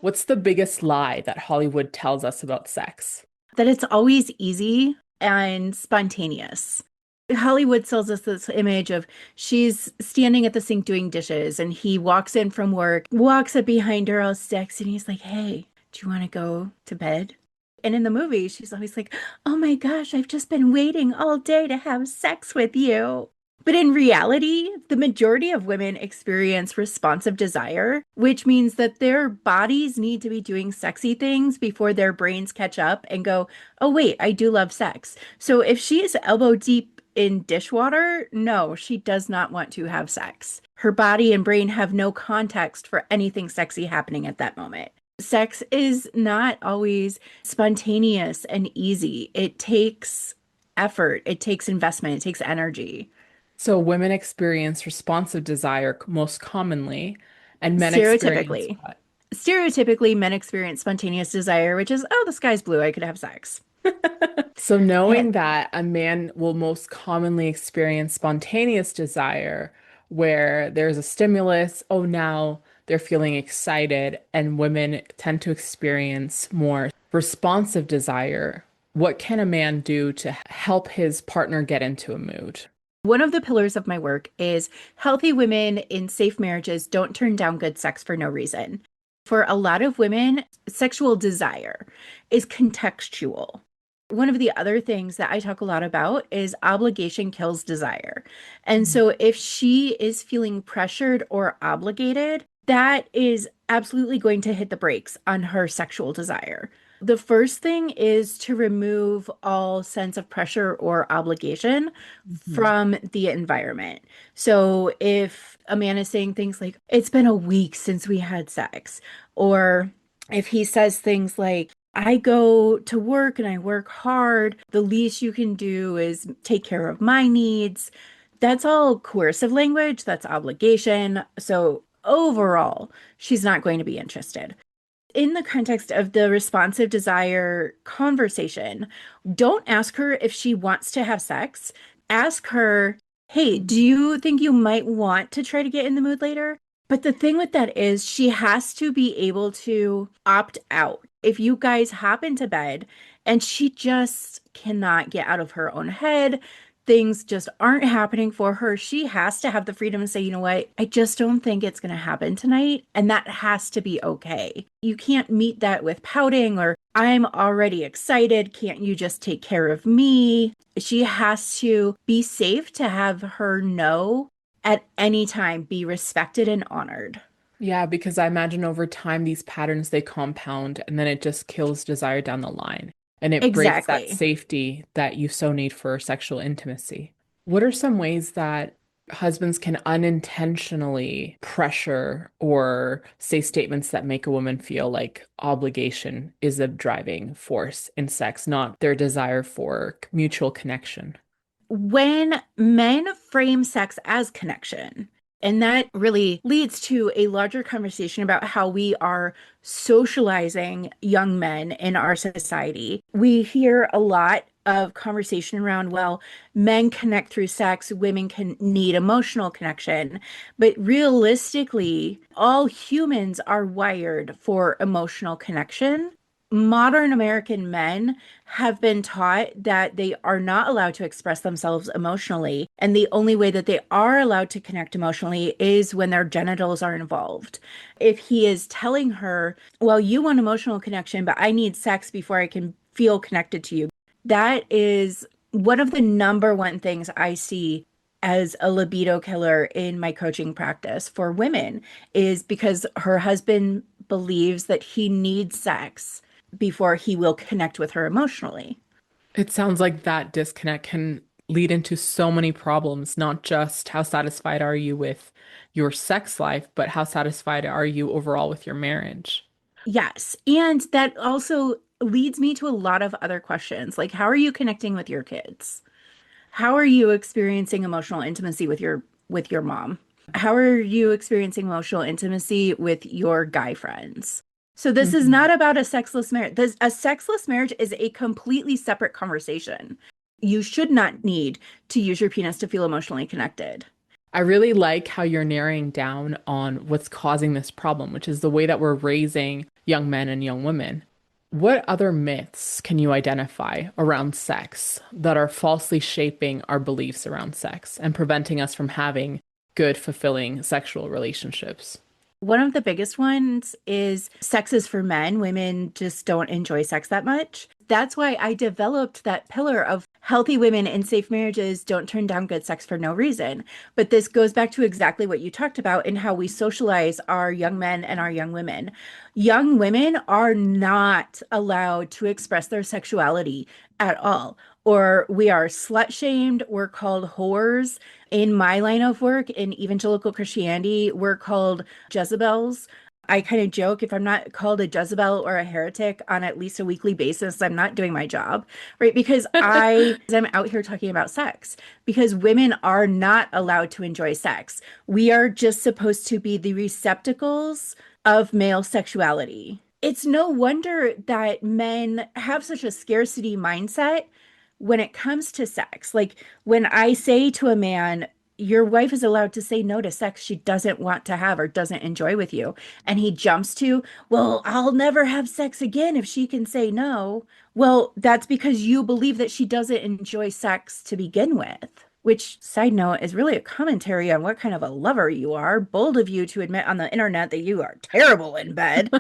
What's the biggest lie that Hollywood tells us about sex? That it's always easy and spontaneous. Hollywood sells us this image of she's standing at the sink doing dishes and he walks in from work, walks up behind her all sexy, and he's like, "Hey, do you want to go to bed?" And in the movie, she's always like, "Oh my gosh, I've just been waiting all day to have sex with you." But in reality, the majority of women experience responsive desire, which means that their bodies need to be doing sexy things before their brains catch up and go, "Oh, wait, I do love sex." So if she is elbow deep in dishwater, no, she does not want to have sex. Her body and brain have no context for anything sexy happening at that moment. Sex is not always spontaneous and easy. It takes effort, it takes investment, it takes energy. So women experience responsive desire most commonly, and men experience Stereotypically, what? stereotypically, men experience spontaneous desire, which is, oh, the sky's blue, I could have sex. So Yeah. knowing that a man will most commonly experience spontaneous desire where there's a stimulus, oh, now they're feeling excited, and women tend to experience more responsive desire. What can a man do to help his partner get into a mood? One of the pillars of my work is healthy women in safe marriages don't turn down good sex for no reason. For a lot of women, sexual desire is contextual. One of the other things that I talk a lot about is obligation kills desire. And so if she is feeling pressured or obligated, that is absolutely going to hit the brakes on her sexual desire. The first thing is to remove all sense of pressure or obligation Mhm. from the environment. So if a man is saying things like, "It's been a week since we had sex," or if he says things like, "I go to work and I work hard. The least you can do is take care of my needs." That's all coercive language, that's obligation. So overall, she's not going to be interested. In the context of the responsive desire conversation, don't ask her if she wants to have sex. Ask her, "Hey, do you think you might want to try to get in the mood later?" But the thing with that is she has to be able to opt out. If you guys hop into bed and she just cannot get out of her own head, things just aren't happening for her, she has to have the freedom to say, "You know what? I just don't think it's going to happen tonight." And that has to be okay. You can't meet that with pouting or, "I'm already excited. Can't you just take care of me?" She has to be safe to have her no at any time be respected and honored. Yeah, because I imagine over time these patterns they compound and then it just kills desire down the line. And it breaks that Exactly. safety that you so need for sexual intimacy. What are some ways that husbands can unintentionally pressure or say statements that make a woman feel like obligation is a driving force in sex, not their desire for mutual connection? When men frame sex as connection, and that really leads to a larger conversation about how we are socializing young men in our society. We hear a lot of conversation around, well, men connect through sex, women can need emotional connection. But realistically, all humans are wired for emotional connection. Modern American men have been taught that they are not allowed to express themselves emotionally. And the only way that they are allowed to connect emotionally is when their genitals are involved. If he is telling her, "Well, you want emotional connection, but I need sex before I can feel connected to you," that is one of the number one things I see as a libido killer in my coaching practice for women is because her husband believes that he needs sex before he will connect with her emotionally. It sounds like that disconnect can lead into so many problems, not just how satisfied are you with your sex life, but how satisfied are you overall with your marriage? Yes. And that also leads me to a lot of other questions, like how are you connecting with your kids? How are you experiencing emotional intimacy with your mom? How are you experiencing emotional intimacy with your guy friends? So this is Mhm. not about a sexless marriage. A sexless marriage is a completely separate conversation. You should not need to use your penis to feel emotionally connected. I really like how you're narrowing down on what's causing this problem, which is the way that we're raising young men and young women. What other myths can you identify around sex that are falsely shaping our beliefs around sex and preventing us from having good, fulfilling sexual relationships? One of the biggest ones is sex is for men. Women just don't enjoy sex that much. That's why I developed that pillar of healthy women in safe marriages don't turn down good sex for no reason. But this goes back to exactly what you talked about in how we socialize our young men and our young women. Young women are not allowed to express their sexuality at all, or we are slut shamed. We're called whores. In my line of work in evangelical Christianity, we're called Jezebels. I kind of joke if I'm not called a Jezebel or a heretic on at least a weekly basis, I'm not doing my job, right? Because I'm out here talking about sex because women are not allowed to enjoy sex. We are just supposed to be the receptacles of male sexuality. It's no wonder that men have such a scarcity mindset when it comes to sex. Like when I say to a man, your wife is allowed to say no to sex she doesn't want to have or doesn't enjoy with you. And he jumps to, well, I'll never have sex again if she can say no. Well, that's because you believe that she doesn't enjoy sex to begin with. Which, side note, is really a commentary on what kind of a lover you are. Bold of you to admit on the internet that you are terrible in bed.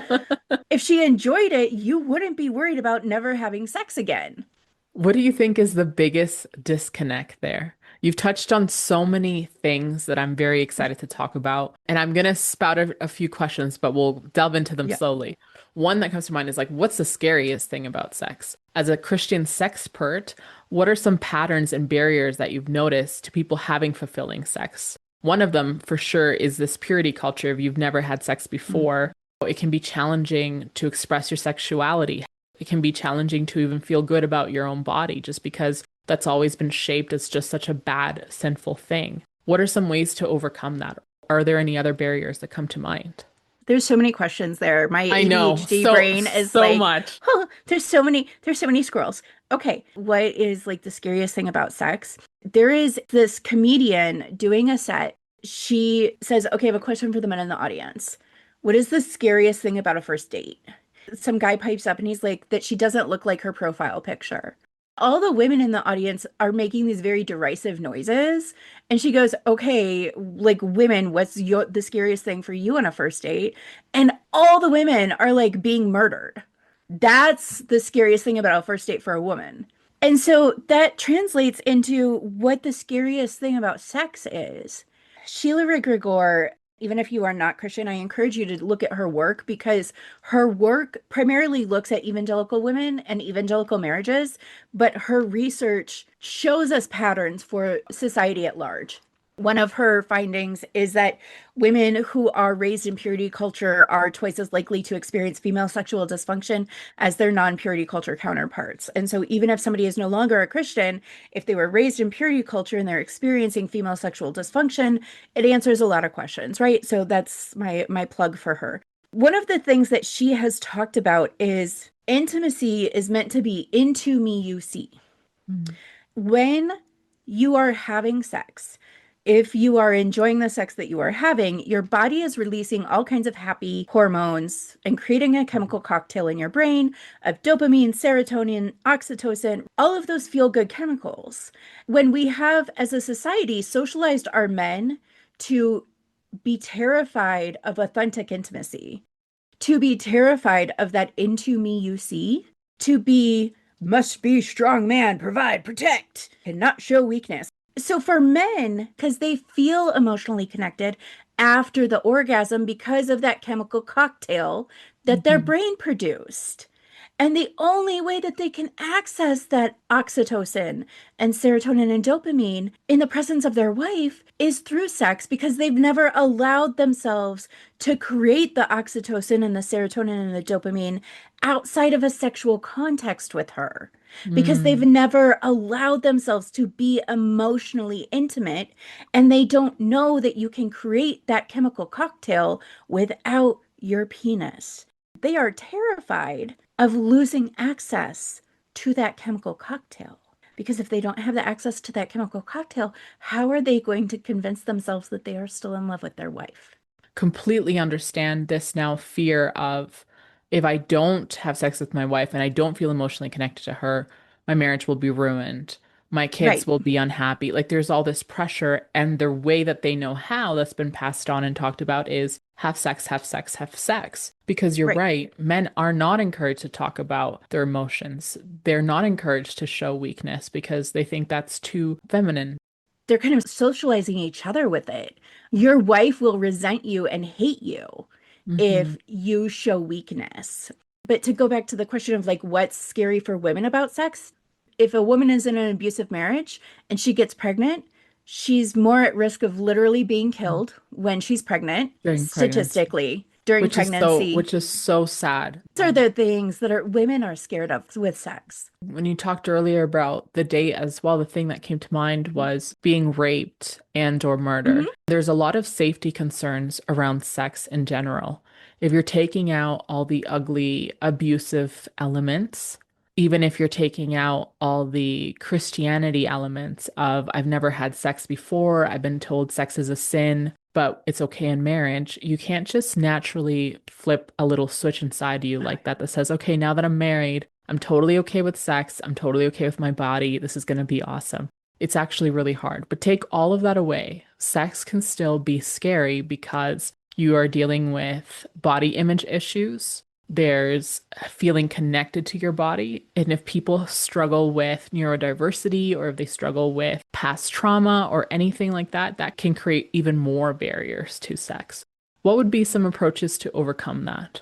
If she enjoyed it, you wouldn't be worried about never having sex again. What do you think is the biggest disconnect there? You've touched on so many things that I'm very excited to talk about, and I'm gonna spout a few questions, but we'll delve into them Yeah. slowly. One that comes to mind is like, what's the scariest thing about sex? As a Christian sexpert, what are some patterns and barriers that you've noticed to people having fulfilling sex? One of them, for sure, is this purity culture. If you've never had sex Mm. before, it can be challenging to express your sexuality. It can be challenging to even feel good about your own body just because that's always been shaped as just such a bad, sinful thing. What are some ways to overcome that? Are there any other barriers that come to mind? There's so many questions there. My I know, ADHD brain is so like, much. oh, there's so many squirrels. Okay, what is like the scariest thing about sex? There is this comedian doing a set. She says, okay, I have a question for the men in the audience. What is the scariest thing about a first date? Some guy pipes up and he's like, that she doesn't look like her profile picture. All the women in the audience are making these very derisive noises. And she goes, okay, like women, what's the scariest thing for you on a first date? And all the women are like being murdered. That's the scariest thing about a first date for a woman. And so that translates into what the scariest thing about sex is. Sheila Rigregor, even if you are not Christian, I encourage you to look at her work because her work primarily looks at evangelical women and evangelical marriages, but her research shows us patterns for society at large. One of her findings is that women who are raised in purity culture are twice as likely to experience female sexual dysfunction as their non-purity culture counterparts. And so even if somebody is no longer a Christian, if they were raised in purity culture and they're experiencing female sexual dysfunction, it answers a lot of questions, right? So that's my plug for her. One of the things that she has talked about is intimacy is meant to be into me you see. Mm. When you are having sex, if you are enjoying the sex that you are having, your body is releasing all kinds of happy hormones and creating a chemical cocktail in your brain of dopamine, serotonin, oxytocin, all of those feel good chemicals. When we have, as a society, socialized our men to be terrified of authentic intimacy, to be terrified of that into me you see, to be must be strong man, provide, protect, and not show weakness. So for men, because they feel emotionally connected after the orgasm because of that chemical cocktail that their Mhm. brain produced. And the only way that they can access that oxytocin and serotonin and dopamine in the presence of their wife is through sex because they've never allowed themselves to create the oxytocin and the serotonin and the dopamine outside of a sexual context with her. Because they've Mm. never allowed themselves to be emotionally intimate and they don't know that you can create that chemical cocktail without your penis. They are terrified of losing access to that chemical cocktail. Because if they don't have the access to that chemical cocktail, how are they going to convince themselves that they are still in love with their wife? Completely understand this now fear of if I don't have sex with my wife and I don't feel emotionally connected to her, my marriage will be ruined. My kids Right, will be unhappy. Like there's all this pressure, and the way that they know how that's been passed on and talked about is have sex, have sex, have sex. Because you're right. right, men are not encouraged to talk about their emotions. They're not encouraged to show weakness because they think that's too feminine. They're kind of socializing each other with it. Your wife will resent you and hate you Hmm. if you show weakness. But to go back to the question of like what's scary for women about sex, if a woman is in an abusive marriage and she gets pregnant, she's more at risk of literally being killed when she's pregnant, During pregnancy. statistically, during pregnancy. Which is so sad. These are the things that are women are scared of with sex. When you talked earlier about the date as well, the thing that came to mind was being raped and or Mhm. murdered. There's a lot of safety concerns around sex in general. If you're taking out all the ugly, abusive elements, even if you're taking out all the Christianity elements of I've never had sex before, I've been told sex is a sin, but it's okay in marriage, you can't just naturally flip a little switch inside you like that that says, okay, now that I'm married, I'm totally okay with sex. I'm totally okay with my body. This is going to be awesome. It's actually really hard. But take all of that away. Sex can still be scary because you are dealing with body image issues. There's feeling connected to your body. And if people struggle with neurodiversity or if they struggle with past trauma or anything like that, that can create even more barriers to sex. What would be some approaches to overcome that?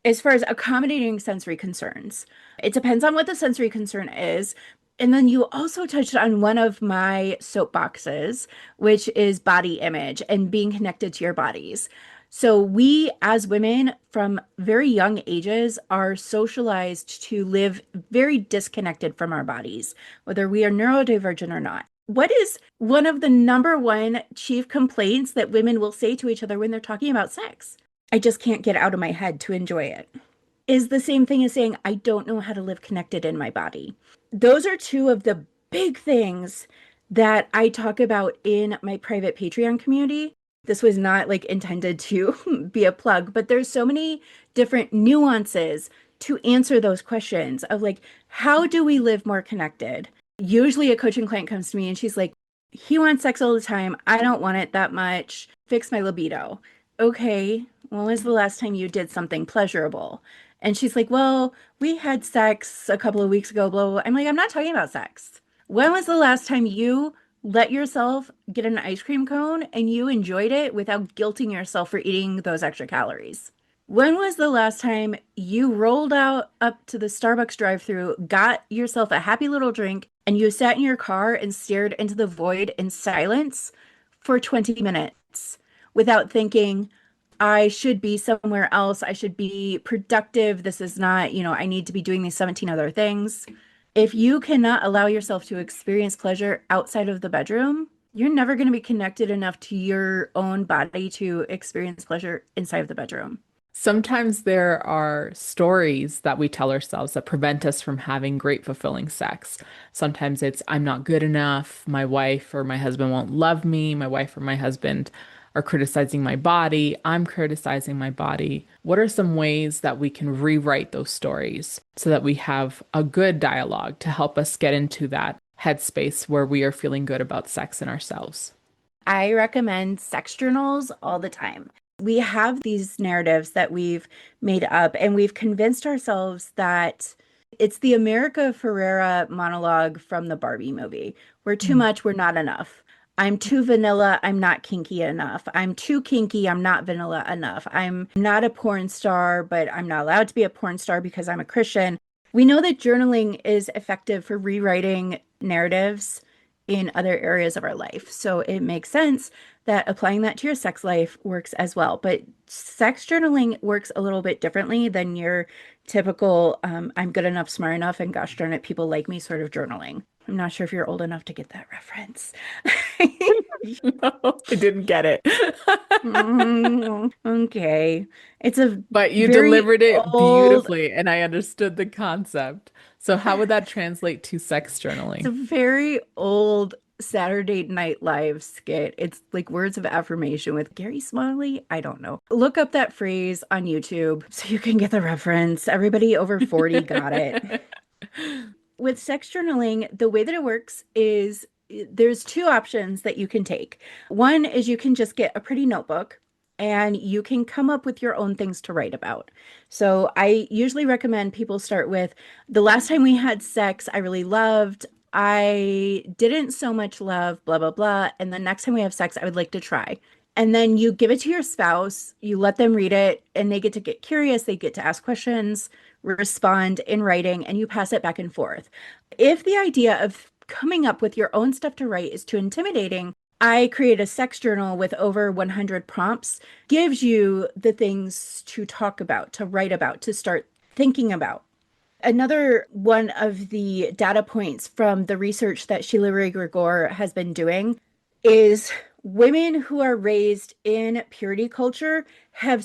As far as accommodating sensory concerns, it depends on what the sensory concern is. And then you also touched on one of my soapboxes, which is body image and being connected to your bodies. So, we as women from very young ages are socialized to live very disconnected from our bodies, whether we are neurodivergent or not. What is one of the number one chief complaints that women will say to each other when they're talking about sex? I just can't get out of my head to enjoy it. Is the same thing as saying, I don't know how to live connected in my body. Those are two of the big things that I talk about in my private Patreon community. This was not like intended to be a plug, but there's so many different nuances to answer those questions of like, how do we live more connected? Usually a coaching client comes to me and she's like, he wants sex all the time. I don't want it that much. Fix my libido. Okay, when was the last time you did something pleasurable? And she's like, well, we had sex a couple of weeks ago, blah, blah, blah. I'm like, I'm not talking about sex. When was the last time you let yourself get an ice cream cone and you enjoyed it without guilting yourself for eating those extra calories? When was the last time you rolled out up to the Starbucks drive-through, got yourself a happy little drink, and you sat in your car and stared into the void in silence for 20 minutes without thinking, I should be somewhere else. I should be productive. This is not, I need to be doing these 17 other things. If you cannot allow yourself to experience pleasure outside of the bedroom, you're never going to be connected enough to your own body to experience pleasure inside of the bedroom. Sometimes there are stories that we tell ourselves that prevent us from having great, fulfilling sex. Sometimes it's, I'm not good enough. My wife or my husband won't love me. My wife or my husband are criticizing my body. I'm criticizing my body. What are some ways that we can rewrite those stories so that we have a good dialogue to help us get into that headspace where we are feeling good about sex and ourselves? I recommend sex journals all the time. We have these narratives that we've made up, and we've convinced ourselves that it's the America Ferrera monologue from the Barbie movie. We're too Mm. much, we're not enough. I'm too vanilla, I'm not kinky enough. I'm too kinky, I'm not vanilla enough. I'm not a porn star, but I'm not allowed to be a porn star because I'm a Christian. We know that journaling is effective for rewriting narratives in other areas of our life. So it makes sense that applying that to your sex life works as well. But sex journaling works a little bit differently than your typical I'm good enough, smart enough, and gosh darn it, people like me sort of journaling. I'm not sure if you're old enough to get that reference. No, I didn't get it. Okay. It's a But you very delivered it old, beautifully, and I understood the concept. So how would that translate to sex it's a journaling? very old Saturday Night Live skit. It's like words of affirmation with Gary Smalley. I don't know. Look up that phrase on YouTube so you can get the reference. Everybody over 40 got it. With sex journaling, the way that it works is there's two options that you can take. One is you can just get a pretty notebook and you can come up with your own things to write about. So I usually recommend people start with the last time we had sex, I really loved. I didn't so much love, blah, blah, blah. And the next time we have sex, I would like to try. And then you give it to your spouse, you let them read it, and they get curious, they get to ask questions, respond in writing, and you pass it back and forth. If the idea of coming up with your own stuff to write is too intimidating, I create a sex journal with over 100 prompts, gives you the things to talk about, to write about, to start thinking about. Another one of the data points from the research that Sheila Ray Gregor has been doing is women who are raised in purity culture have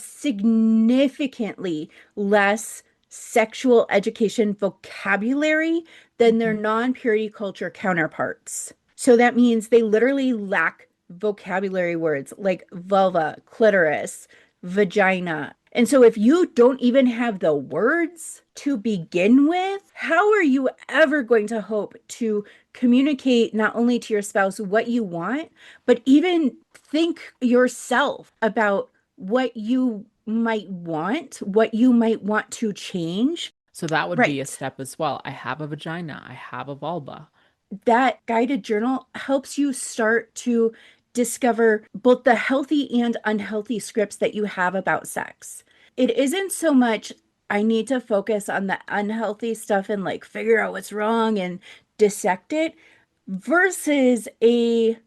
significantly less sexual education vocabulary than their Mhm. non-purity culture counterparts. So that means they literally lack vocabulary words like vulva, clitoris, vagina. And so if you don't even have the words to begin with, how are you ever going to hope to communicate not only to your spouse what you want, but even think yourself about what you might what you might want to change? So that would be a Right. step as well. I have a vagina, I have a vulva. That guided journal helps you start to discover both the healthy and unhealthy scripts that you have about sex. It isn't so much, I need to focus on the unhealthy stuff and like figure out what's wrong and dissect it, versus a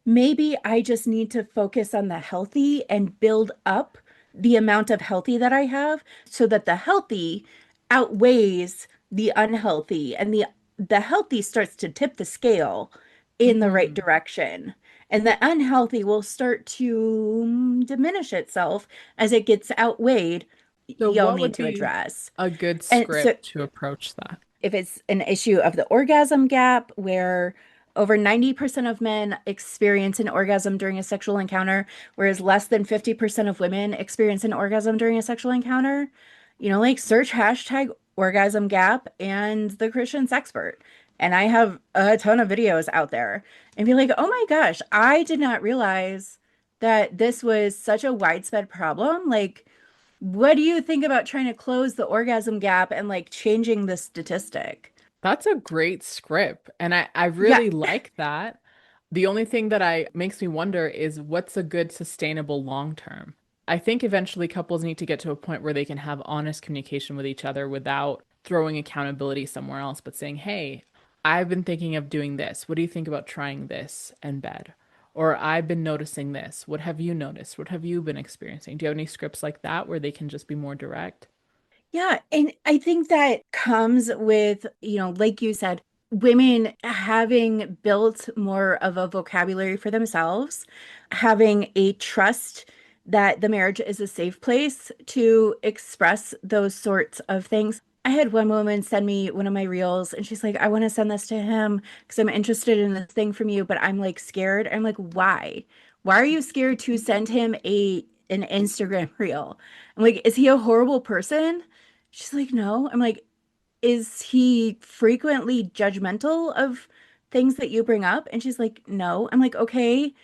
maybe I just need to focus on the healthy and build up the amount of healthy that I have so that the healthy outweighs the unhealthy and the healthy starts to tip the scale in the right Mhm. direction. And the unhealthy will start to diminish itself as it gets outweighed. So Y'all what need would to be address. a good And so script to approach that? if it's an issue of the orgasm gap where over 90% of men experience an orgasm during a sexual encounter, whereas less than 50% of women experience an orgasm during a sexual encounter, like search hashtag orgasm gap and the Christian sexpert. And I have a ton of videos out there and be like, oh my gosh, I did not realize that this was such a widespread problem. Like, what do you think about trying to close the orgasm gap and like changing the statistic? That's a great script, and I Yeah. really like that. The only thing that I makes me wonder is what's a good sustainable long term. I think eventually couples need to get to a point where they can have honest communication with each other without throwing accountability somewhere else, but saying, "Hey, I've been thinking of doing this. What do you think about trying this in bed?" Or I've been noticing this. What have you noticed? What have you been experiencing? Do you have any scripts like that where they can just be more direct? Yeah, and I think that comes with, like you said, women having built more of a vocabulary for themselves, having a trust that the marriage is a safe place to express those sorts of things. I had one woman send me one of my reels and she's like, I want to send this to him because I'm interested in this thing from you, but I'm like scared. I'm like, why? Why are you scared to send him an Instagram reel? I'm like, is he a horrible person? She's like, no. I'm like, is he frequently judgmental of things that you bring up? And she's like, no. I'm like, okay.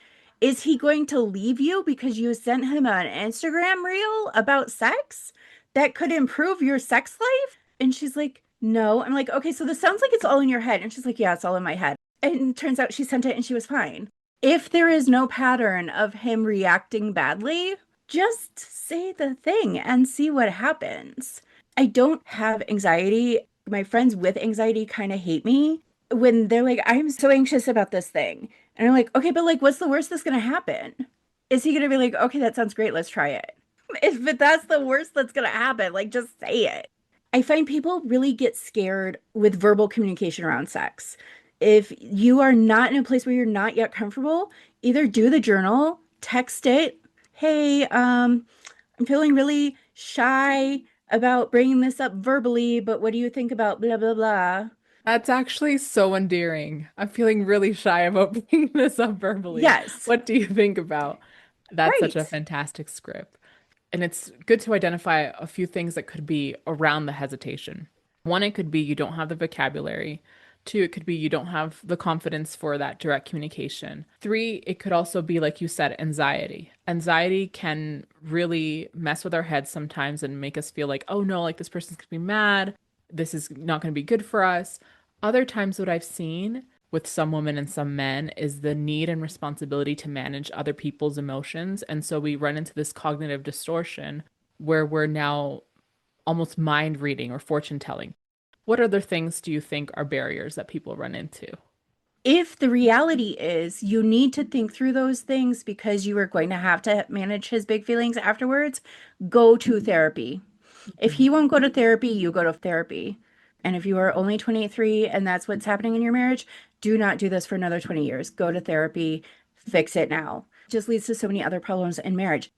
Is he going to leave you because you sent him an Instagram reel about sex that could improve your sex life? And she's like, no. I'm like, okay, so this sounds like it's all in your head. And she's like, yeah, it's all in my head. And it turns out she sent it and she was fine. If there is no pattern of him reacting badly, just say the thing and see what happens. I don't have anxiety. My friends with anxiety kind of hate me when they're like, I'm so anxious about this thing. And I'm like, okay, but like, what's the worst that's going to happen? Is he going to be like, okay, that sounds great. Let's try it. If that's the worst that's going to happen, like, just say it. I find people really get scared with verbal communication around sex. If you are not in a place where you're not yet comfortable, either do the journal, text it, hey, I'm feeling really shy about bringing this up verbally, but what do you think about blah, blah, blah? That's actually so endearing. I'm feeling really shy about bringing this up verbally. Yes, What do you think about? That's such a right. fantastic script. And it's good to identify a few things that could be around the hesitation. One, it could be you don't have the vocabulary. Two, it could be you don't have the confidence for that direct communication. Three, it could also be, like you said, anxiety. Anxiety can really mess with our heads sometimes and make us feel like, oh no, like this person's gonna be mad. This is not gonna be good for us. Other times, what I've seen with some women and some men is the need and responsibility to manage other people's emotions. And so we run into this cognitive distortion where we're now almost mind reading or fortune telling. What other things do you think are barriers that people run into? If the reality is you need to think through those things because you are going to have to manage his big feelings afterwards, go to therapy. If Mhm. he won't go to therapy, you go to therapy. And if you are only 23 and that's what's happening in your marriage, do not do this for another 20 years. Go to therapy, fix it now. It just leads to so many other problems in marriage.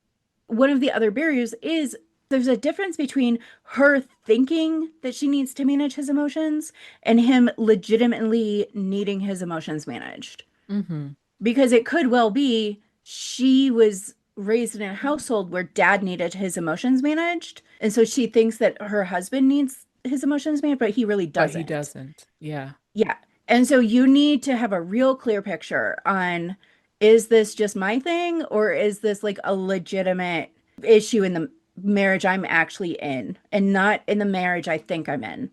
One of the other barriers is there's a difference between her thinking that she needs to manage his emotions and him legitimately needing his emotions managed. Mm-hmm. Because it could well be she was raised in a household where dad needed his emotions managed. And so she thinks that her husband needs his emotions managed, but he really But he doesn't. doesn't. Yeah. Yeah. And so you need to have a real clear picture on, is this just my thing or is this like a legitimate issue in the marriage I'm actually in and not in the marriage I think I'm in?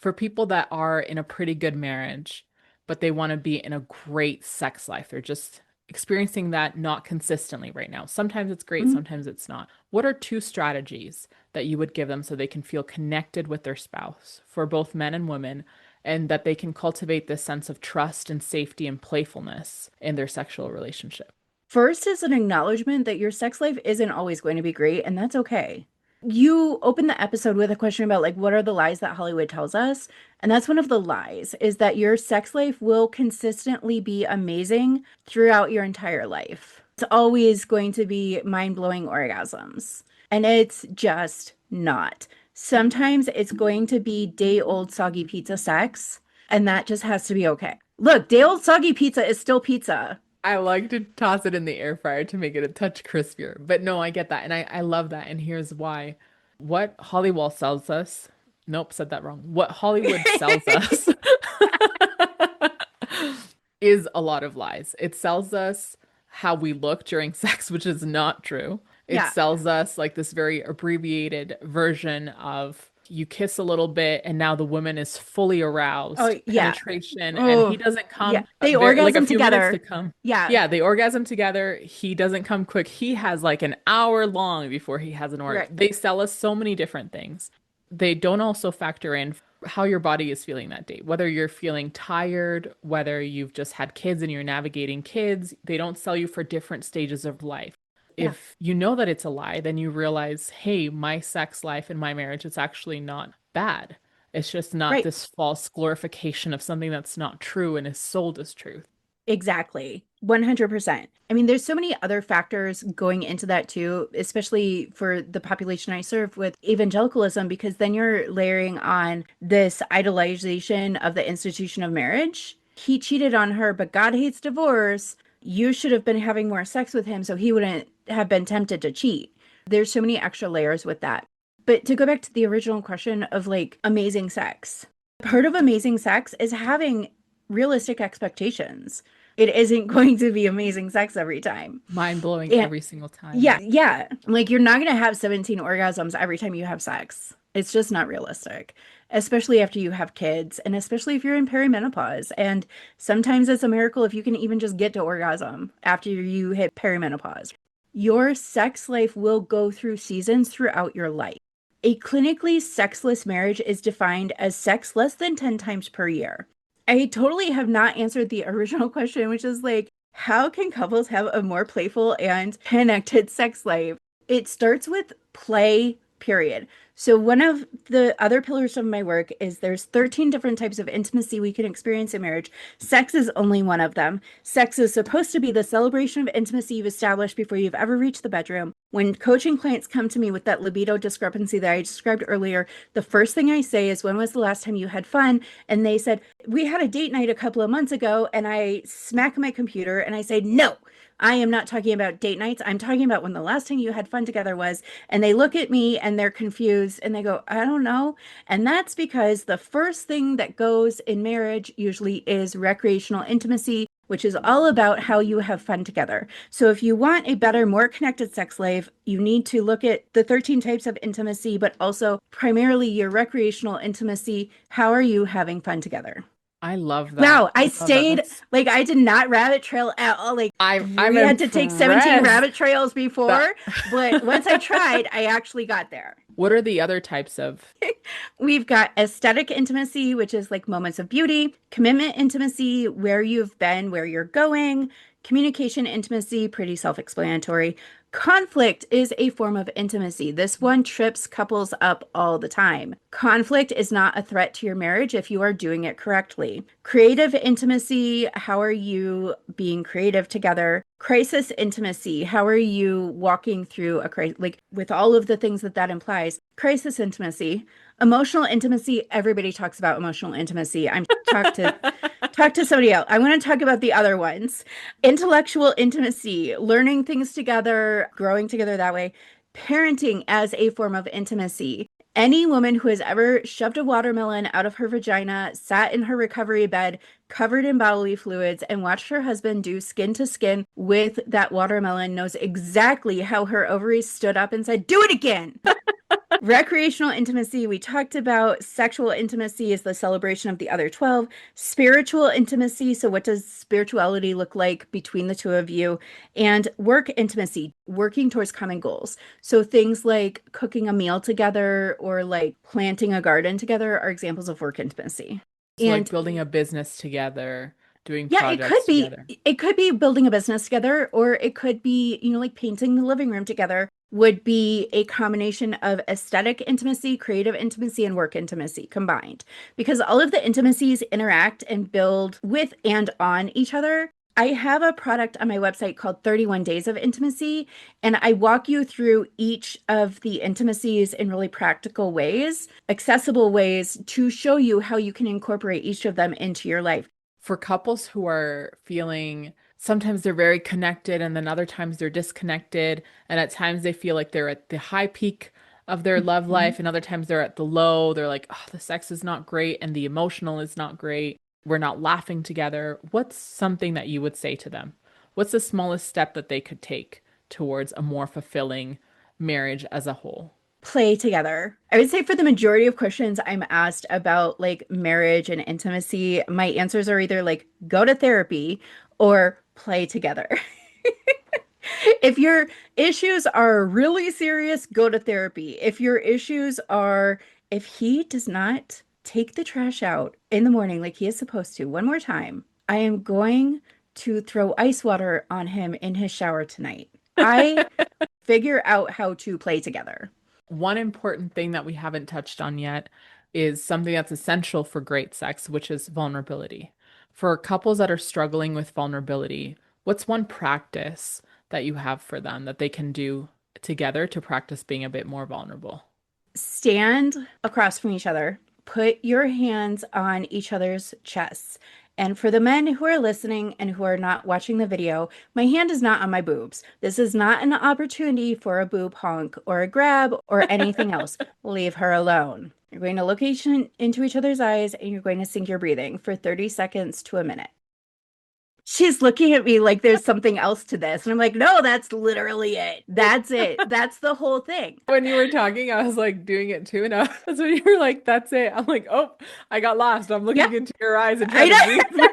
For people that are in a pretty good marriage, but they want to be in a great sex life, they're just experiencing that not consistently right now. Sometimes it's great, Mhm. sometimes it's not. What are two strategies that you would give them so they can feel connected with their spouse for both men and women, and that they can cultivate this sense of trust and safety and playfulness in their sexual relationship? First is an acknowledgement that your sex life isn't always going to be great, and that's okay. You open the episode with a question about like what are the lies that Hollywood tells us? And that's one of the lies is that your sex life will consistently be amazing throughout your entire life. It's always going to be mind-blowing orgasms. And it's just not. Sometimes it's going to be day-old soggy pizza sex, and that just has to be okay. Look, day-old soggy pizza is still pizza. I like to toss it in the air fryer to make it a touch crispier. But no, I get that. And I love that. And here's why. What Hollywood sells us, nope, said that wrong. What Hollywood sells us is a lot of lies. It sells us how we look during sex, which is not true. It Yeah. sells us like this very abbreviated version of you kiss a little bit and now the woman is fully Oh, aroused, yeah. penetration, and he Oh, doesn't yeah. come They very like a orgasm few minutes to together. come. Yeah. Yeah, they orgasm together. He doesn't come quick. He has like an hour long before he has an Right. orgasm. They sell us so many different things. They don't also factor in how your body is feeling that day, whether you're feeling tired, whether you've just had kids and you're navigating kids. They don't sell you for different stages of life. Yeah. If you know that it's a lie, then you realize, hey, my sex life and my marriage, it's actually not bad. It's just not Right. this false glorification of something that's not true and is sold as truth. Exactly. 100%. I mean, there's so many other factors going into that too, especially for the population I serve with evangelicalism, because then you're layering on this idolization of the institution of marriage. He cheated on her, but God hates divorce. You should have been having more sex with him so he wouldn't have been tempted to cheat. There's so many extra layers with that. But to go back to the original question of like amazing sex, part of amazing sex is having realistic expectations. It isn't going to be amazing sex every time. Mind blowing And every single time. yeah, yeah. Like you're not going to have 17 orgasms every time you have sex. It's just not realistic, especially after you have kids and especially if you're in perimenopause. And sometimes it's a miracle if you can even just get to orgasm after you hit perimenopause. Your sex life will go through seasons throughout your life. A clinically sexless marriage is defined as sex less than 10 times per year. I totally have not answered the original question, which is like, how can couples have a more playful and connected sex life? It starts with play, period. So one of the other pillars of my work is there's 13 different types of intimacy we can experience in marriage. Sex is only one of them. Sex is supposed to be the celebration of intimacy you've established before you've ever reached the bedroom. When coaching clients come to me with that libido discrepancy that I described earlier, the first thing I say is, when was the last time you had fun? And they said, we had a date night a couple of months ago. And I smack my computer and I say, no, I am not talking about date nights. I'm talking about when the last time you had fun together was. And they look at me and they're confused and they go, I don't know. And that's because the first thing that goes in marriage usually is recreational intimacy, which is all about how you have fun together. So if you want a better, more connected sex life, you need to look at the 13 types of intimacy, but also primarily your recreational intimacy. How are you having fun together? I love that. Wow, I I love that. stayed, like, I did not rabbit trail at all. Like, I'm we had to take 17 impressed rabbit trails that before, but once I tried, I actually got there. what are the other types of We've got aesthetic intimacy, which is like moments of beauty, commitment intimacy, where you've been, where you're going, communication intimacy, pretty self-explanatory. Conflict is a form of intimacy. This one trips couples up all the time. Conflict is not a threat to your marriage if you are doing it correctly. Creative intimacy, how are you being creative together? Crisis intimacy, how are you walking through a crisis, like with all of the things that that implies? Crisis intimacy. Emotional intimacy, everybody talks about emotional intimacy. I'm talk to somebody else. I want to talk about the other ones. Intellectual intimacy, learning things together, growing together that way. Parenting as a form of intimacy. Any woman who has ever shoved a watermelon out of her vagina, sat in her recovery bed, covered in bodily fluids, and watched her husband do skin to skin with that watermelon knows exactly how her ovaries stood up and said, do it again. Recreational intimacy, we talked about. Sexual intimacy is the celebration of the other 12. Spiritual intimacy, so what does spirituality look like between the two of you? And work intimacy, working towards common goals. So things like cooking a meal together or like planting a garden together are examples of work intimacy. so like And building a business together, doing yeah, projects together? it could be building a business together, or it could be, like painting the living room together, would be a combination of aesthetic intimacy, creative intimacy, and work intimacy combined. Because all of the intimacies interact and build with and on each other. I have a product on my website called 31 Days of Intimacy, and I walk you through each of the intimacies in really practical ways, accessible ways to show you how you can incorporate each of them into your life. For couples who are feeling sometimes they're very connected and then other times they're disconnected, and at times they feel like they're at the high peak of their love Mhm. life and other times they're at the low. They're like, oh, the sex is not great and the emotional is not great. We're not laughing together. What's something that you would say to them? What's the smallest step that they could take towards a more fulfilling marriage as a whole? Play together. I would say for the majority of questions I'm asked about like marriage and intimacy, my answers are either like go to therapy or play together. If your issues are really serious, go to therapy. If your issues are, if he does not take the trash out in the morning like he is supposed to, one more time, I am going to throw ice water on him in his shower tonight. I figure out how to play together. One important thing that we haven't touched on yet is something that's essential for great sex, which is vulnerability. For couples that are struggling with vulnerability, what's one practice that you have for them that they can do together to practice being a bit more vulnerable? Stand across from each other, put your hands on each other's chests. And for the men who are listening and who are not watching the video, my hand is not on my boobs. This is not an opportunity for a boob honk or a grab or anything else. Leave her alone. You're going to look into each other's eyes and you're going to sync your breathing for 30 seconds to a minute. She's looking at me like there's something else to this. And I'm like, no, that's literally it. That's it. That's the whole thing. When you were talking, I was like doing it too. And so you were like, that's it. I'm like, oh, I got lost. I'm Yeah, looking into your eyes and I trying to know. breathe.